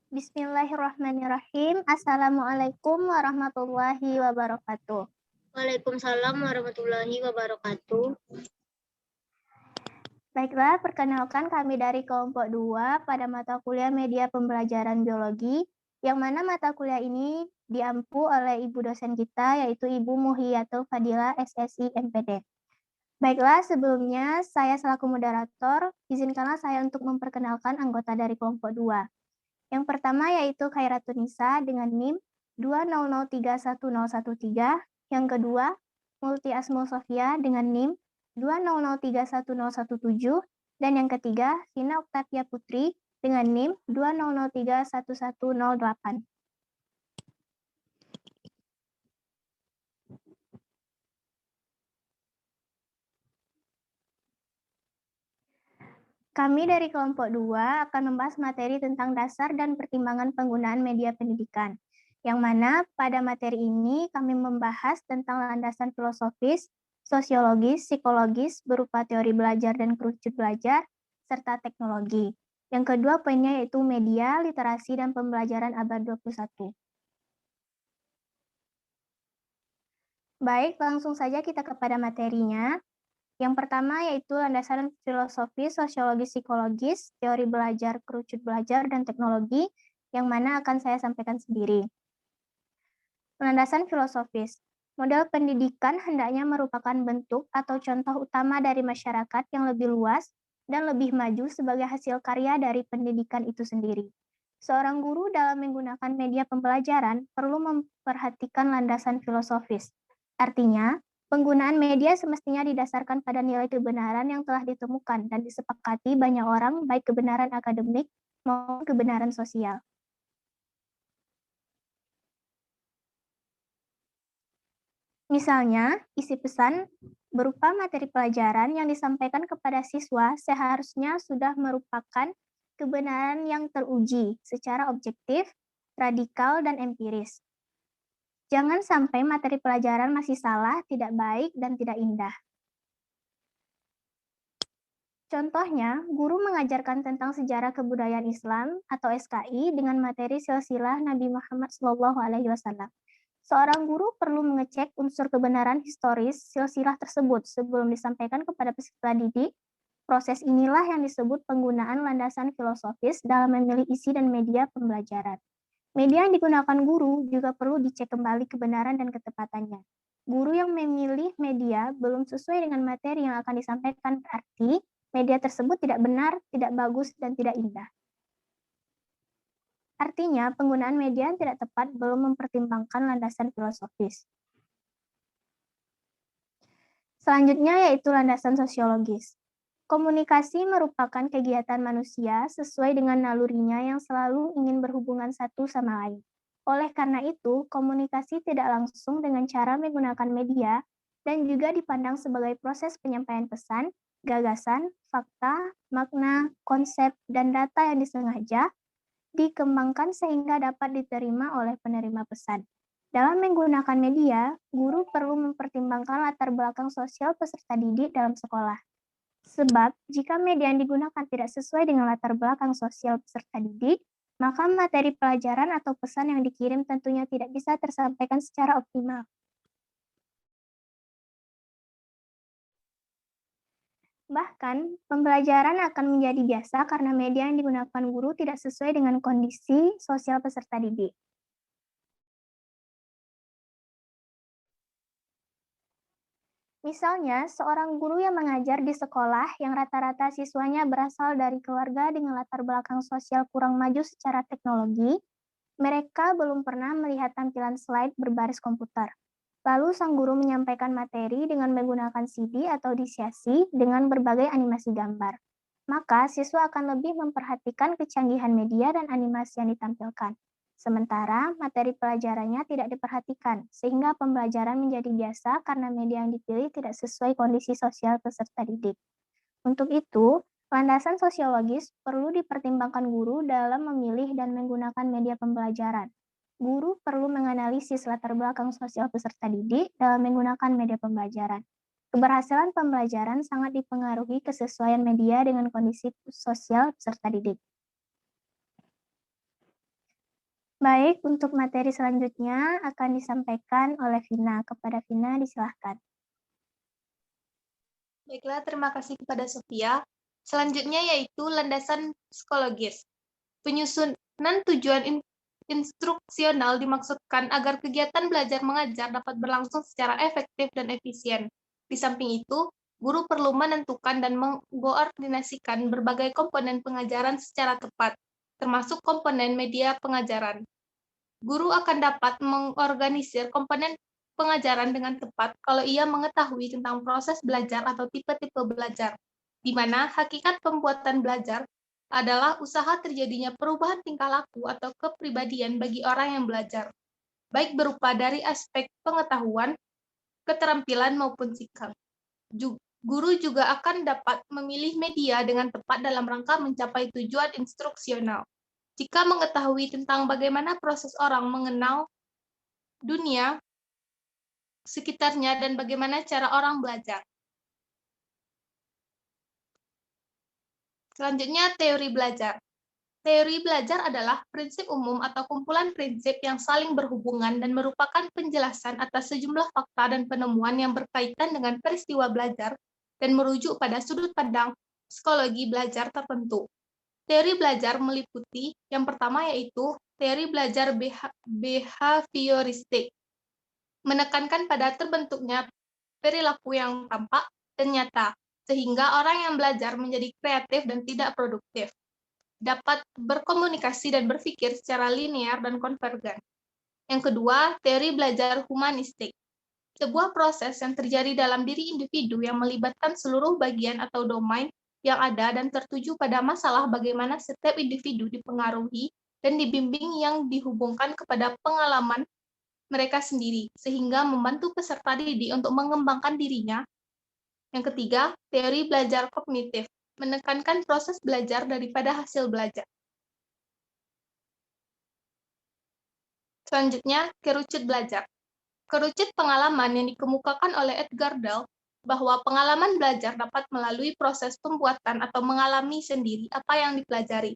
Bismillahirrahmanirrahim. Assalamualaikum warahmatullahi wabarakatuh. Waalaikumsalam warahmatullahi wabarakatuh. Baiklah, perkenalkan kami dari kelompok 2 pada mata kuliah media pembelajaran biologi, yang mana mata kuliah ini diampu oleh ibu dosen kita, yaitu Ibu Muhiyatul Fadilah SSI MPD. Baiklah, sebelumnya saya selaku moderator, izinkanlah saya untuk memperkenalkan anggota dari kelompok 2. Yang pertama yaitu Khairatun-Nisa dengan NIM 2003113, yang kedua Multi Asmul Sofia dengan NIM 2003117, dan yang ketiga Vina Oktavia Putri dengan NIM 200311108. Kami dari kelompok 2 akan membahas materi tentang dasar dan pertimbangan penggunaan media pendidikan, yang mana pada materi ini kami membahas tentang landasan filosofis, sosiologis, psikologis berupa teori belajar dan kerucut belajar, serta teknologi. Yang kedua poinnya yaitu media, literasi, dan pembelajaran abad 21. Baik, langsung saja kita kepada materinya. Yang pertama yaitu landasan filosofi, sosiologi, psikologis, teori belajar, kerucut belajar, dan teknologi, yang mana akan saya sampaikan sendiri. Landasan filosofis. Model pendidikan hendaknya merupakan bentuk atau contoh utama dari masyarakat yang lebih luas dan lebih maju sebagai hasil karya dari pendidikan itu sendiri. Seorang guru dalam menggunakan media pembelajaran perlu memperhatikan landasan filosofis. Artinya, penggunaan media semestinya didasarkan pada nilai kebenaran yang telah ditemukan dan disepakati banyak orang, baik kebenaran akademik maupun kebenaran sosial. Misalnya, isi pesan berupa materi pelajaran yang disampaikan kepada siswa seharusnya sudah merupakan kebenaran yang teruji secara objektif, radikal, dan empiris. Jangan sampai materi pelajaran masih salah, tidak baik, dan tidak indah. Contohnya, guru mengajarkan tentang sejarah kebudayaan Islam atau SKI dengan materi silsilah Nabi Muhammad SAW. Seorang guru perlu mengecek unsur kebenaran historis silsilah tersebut sebelum disampaikan kepada peserta didik. Proses inilah yang disebut penggunaan landasan filosofis dalam memilih isi dan media pembelajaran. Media yang digunakan guru juga perlu dicek kembali kebenaran dan ketepatannya. Guru yang memilih media belum sesuai dengan materi yang akan disampaikan berarti media tersebut tidak benar, tidak bagus, dan tidak indah. Artinya, penggunaan media yang tidak tepat belum mempertimbangkan landasan filosofis. Selanjutnya yaitu landasan sosiologis. Komunikasi merupakan kegiatan manusia sesuai dengan nalurinya yang selalu ingin berhubungan satu sama lain. Oleh karena itu, komunikasi tidak langsung dengan cara menggunakan media dan juga dipandang sebagai proses penyampaian pesan, gagasan, fakta, makna, konsep, dan data yang disengaja dikembangkan sehingga dapat diterima oleh penerima pesan. Dalam menggunakan media, guru perlu mempertimbangkan latar belakang sosial peserta didik dalam sekolah. Sebab, jika media yang digunakan tidak sesuai dengan latar belakang sosial peserta didik, maka materi pelajaran atau pesan yang dikirim tentunya tidak bisa tersampaikan secara optimal. Bahkan, pembelajaran akan menjadi biasa karena media yang digunakan guru tidak sesuai dengan kondisi sosial peserta didik. Misalnya, seorang guru yang mengajar di sekolah yang rata-rata siswanya berasal dari keluarga dengan latar belakang sosial kurang maju secara teknologi, mereka belum pernah melihat tampilan slide berbaris komputer. Lalu sang guru menyampaikan materi dengan menggunakan CD atau disiasi dengan berbagai animasi gambar. Maka siswa akan lebih memperhatikan kecanggihan media dan animasi yang ditampilkan. Sementara materi pelajarannya tidak diperhatikan, sehingga pembelajaran menjadi biasa karena media yang dipilih tidak sesuai kondisi sosial peserta didik. Untuk itu, landasan sosiologis perlu dipertimbangkan guru dalam memilih dan menggunakan media pembelajaran. Guru perlu menganalisis latar belakang sosial peserta didik dalam menggunakan media pembelajaran. Keberhasilan pembelajaran sangat dipengaruhi kesesuaian media dengan kondisi sosial peserta didik. Baik, untuk materi selanjutnya akan disampaikan oleh Vina. Kepada Vina, disilahkan. Baiklah, terima kasih kepada Sofia. Selanjutnya yaitu landasan psikologis. Penyusunan tujuan instruksional dimaksudkan agar kegiatan belajar mengajar dapat berlangsung secara efektif dan efisien. Di samping itu, guru perlu menentukan dan mengkoordinasikan berbagai komponen pengajaran secara tepat, termasuk komponen media pengajaran. Guru akan dapat mengorganisir komponen pengajaran dengan tepat kalau ia mengetahui tentang proses belajar atau tipe-tipe belajar, di mana hakikat pembuatan belajar adalah usaha terjadinya perubahan tingkah laku atau kepribadian bagi orang yang belajar, baik berupa dari aspek pengetahuan, keterampilan, maupun sikap. Guru juga akan dapat memilih media dengan tepat dalam rangka mencapai tujuan instruksional. Jika mengetahui tentang bagaimana proses orang mengenal dunia sekitarnya dan bagaimana cara orang belajar. Selanjutnya, teori belajar. Teori belajar adalah prinsip umum atau kumpulan prinsip yang saling berhubungan dan merupakan penjelasan atas sejumlah fakta dan penemuan yang berkaitan dengan peristiwa belajar dan merujuk pada sudut pandang psikologi belajar tertentu. Teori belajar meliputi yang pertama yaitu teori belajar behavioristik, menekankan pada terbentuknya perilaku yang tampak dan nyata, sehingga orang yang belajar menjadi kreatif dan tidak produktif, dapat berkomunikasi dan berpikir secara linear dan konvergen. Yang kedua, teori belajar humanistik, sebuah proses yang terjadi dalam diri individu yang melibatkan seluruh bagian atau domain yang ada dan tertuju pada masalah bagaimana setiap individu dipengaruhi dan dibimbing yang dihubungkan kepada pengalaman mereka sendiri, sehingga membantu peserta didik untuk mengembangkan dirinya. Yang ketiga, teori belajar kognitif, menekankan proses belajar daripada hasil belajar. Selanjutnya, kerucut belajar. Kerucut pengalaman yang dikemukakan oleh Edgar Dale bahwa pengalaman belajar dapat melalui proses pembuatan atau mengalami sendiri apa yang dipelajari,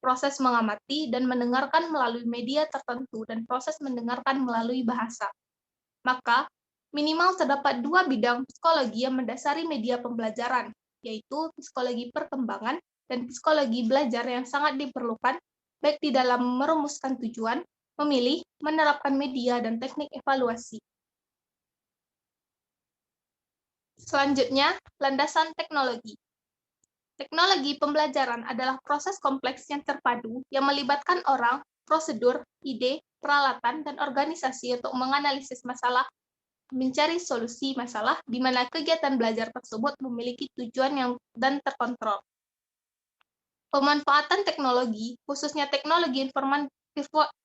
proses mengamati dan mendengarkan melalui media tertentu, dan proses mendengarkan melalui bahasa. Maka, minimal terdapat dua bidang psikologi yang mendasari media pembelajaran, yaitu psikologi perkembangan dan psikologi belajar yang sangat diperlukan, baik di dalam merumuskan tujuan, memilih, menerapkan media, dan teknik evaluasi. Selanjutnya, landasan teknologi. Teknologi pembelajaran adalah proses kompleks yang terpadu yang melibatkan orang, prosedur, ide, peralatan, dan organisasi untuk menganalisis masalah, mencari solusi masalah, di mana kegiatan belajar tersebut memiliki tujuan yang dan terkontrol. Pemanfaatan teknologi, khususnya teknologi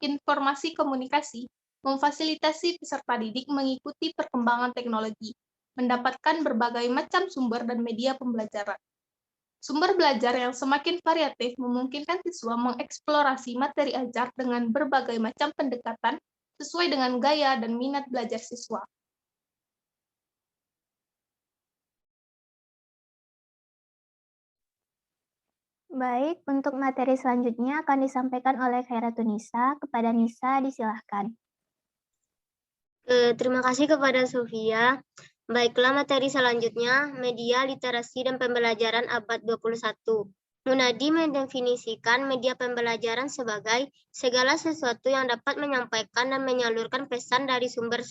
informasi komunikasi, memfasilitasi peserta didik mengikuti perkembangan teknologi, mendapatkan berbagai macam sumber dan media pembelajaran. Sumber belajar yang semakin variatif memungkinkan siswa mengeksplorasi materi ajar dengan berbagai macam pendekatan sesuai dengan gaya dan minat belajar siswa. Baik, untuk materi selanjutnya akan disampaikan oleh Khairatun-Nisa. Kepada Nisa, disilahkan. Terima kasih kepada Sofia. Baiklah, materi selanjutnya, media, literasi, dan pembelajaran abad 21. Munadi mendefinisikan media pembelajaran sebagai segala sesuatu yang dapat menyampaikan dan menyalurkan pesan dari sumber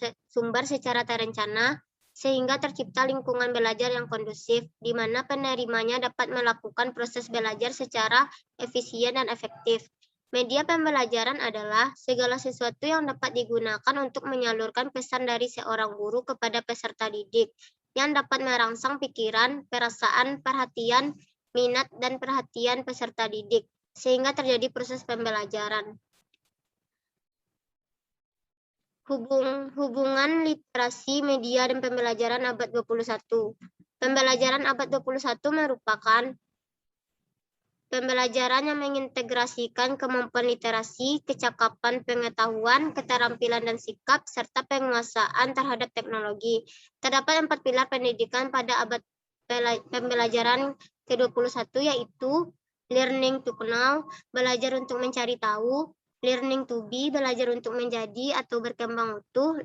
secara terencana, sehingga tercipta lingkungan belajar yang kondusif, di mana penerimanya dapat melakukan proses belajar secara efisien dan efektif. Media pembelajaran adalah segala sesuatu yang dapat digunakan untuk menyalurkan pesan dari seorang guru kepada peserta didik, yang dapat merangsang pikiran, perasaan, perhatian, minat, dan perhatian peserta didik, sehingga terjadi proses pembelajaran. Hubungan literasi, media, dan pembelajaran abad 21. Pembelajaran abad 21 merupakan pembelajaran yang mengintegrasikan kemampuan literasi, kecakapan pengetahuan, keterampilan dan sikap, serta penguasaan terhadap teknologi. Terdapat 4 pilar pendidikan pada abad pembelajaran ke-21, yaitu learning to know, belajar untuk mencari tahu, Learning to be, belajar untuk menjadi atau berkembang utuh.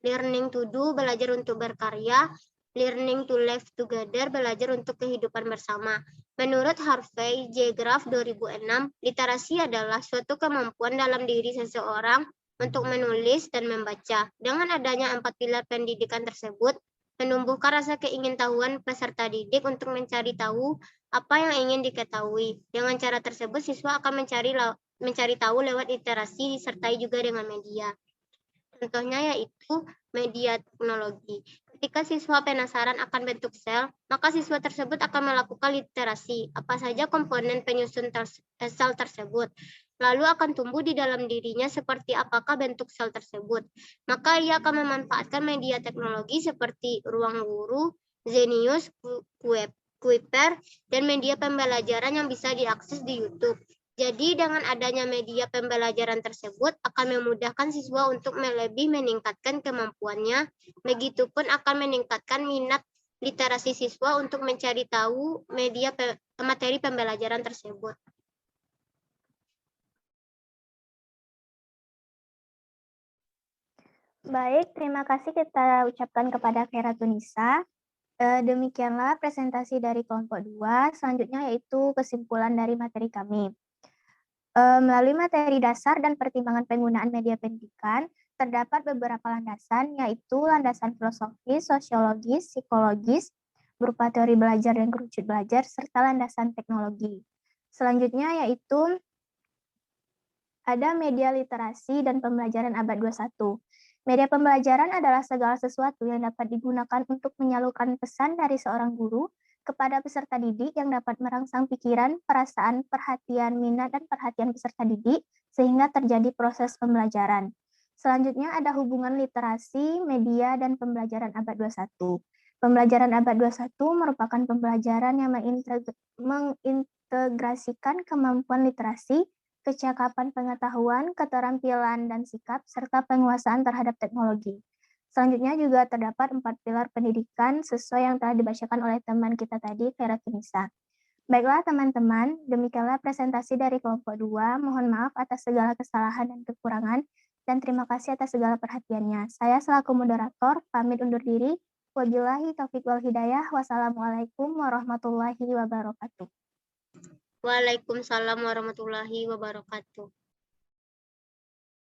Learning to do, belajar untuk berkarya. Learning to live together, belajar untuk kehidupan bersama. Menurut Harvey J. Graff 2006, literasi adalah suatu kemampuan dalam diri seseorang untuk menulis dan membaca. Dengan adanya 4 pilar pendidikan tersebut, menumbuhkan rasa keingintahuan peserta didik untuk mencari tahu apa yang ingin diketahui. Dengan cara tersebut, siswa akan mencari tahu lewat literasi disertai juga dengan media. Contohnya yaitu media teknologi. Ketika siswa penasaran akan bentuk sel, maka siswa tersebut akan melakukan literasi. Apa saja komponen penyusun sel tersebut. Lalu akan tumbuh di dalam dirinya seperti apakah bentuk sel tersebut. Maka ia akan memanfaatkan media teknologi seperti ruang guru, Zenius, Kuiper, dan media pembelajaran yang bisa diakses di YouTube. Jadi dengan adanya media pembelajaran tersebut akan memudahkan siswa untuk lebih meningkatkan kemampuannya, begitupun akan meningkatkan minat literasi siswa untuk mencari tahu materi pembelajaran tersebut. Baik, terima kasih kita ucapkan kepada Khaira Tunisa. Demikianlah presentasi dari kelompok 2, selanjutnya yaitu kesimpulan dari materi kami. Melalui materi dasar dan pertimbangan penggunaan media pendidikan, terdapat beberapa landasan, yaitu landasan filosofis, sosiologis, psikologis, berupa teori belajar dan kerucut belajar, serta landasan teknologi. Selanjutnya yaitu ada media literasi dan pembelajaran abad 21. Media pembelajaran adalah segala sesuatu yang dapat digunakan untuk menyalurkan pesan dari seorang guru kepada peserta didik yang dapat merangsang pikiran, perasaan, perhatian, minat, dan perhatian peserta didik sehingga terjadi proses pembelajaran. Selanjutnya ada hubungan literasi, media, dan pembelajaran abad 21. Pembelajaran abad 21 merupakan pembelajaran yang mengintegrasikan kemampuan literasi, kecakapan pengetahuan, keterampilan dan sikap, serta penguasaan terhadap teknologi. Selanjutnya juga terdapat 4 pilar pendidikan sesuai yang telah dibacakan oleh teman kita tadi, Khaira Tunisa. Baiklah teman-teman, demikianlah presentasi dari kelompok 2. Mohon maaf atas segala kesalahan dan kekurangan, dan terima kasih atas segala perhatiannya. Saya selaku moderator, pamit undur diri. Wabillahi taufiq wal hidayah. Wassalamualaikum warahmatullahi wabarakatuh. Waalaikumsalam warahmatullahi wabarakatuh.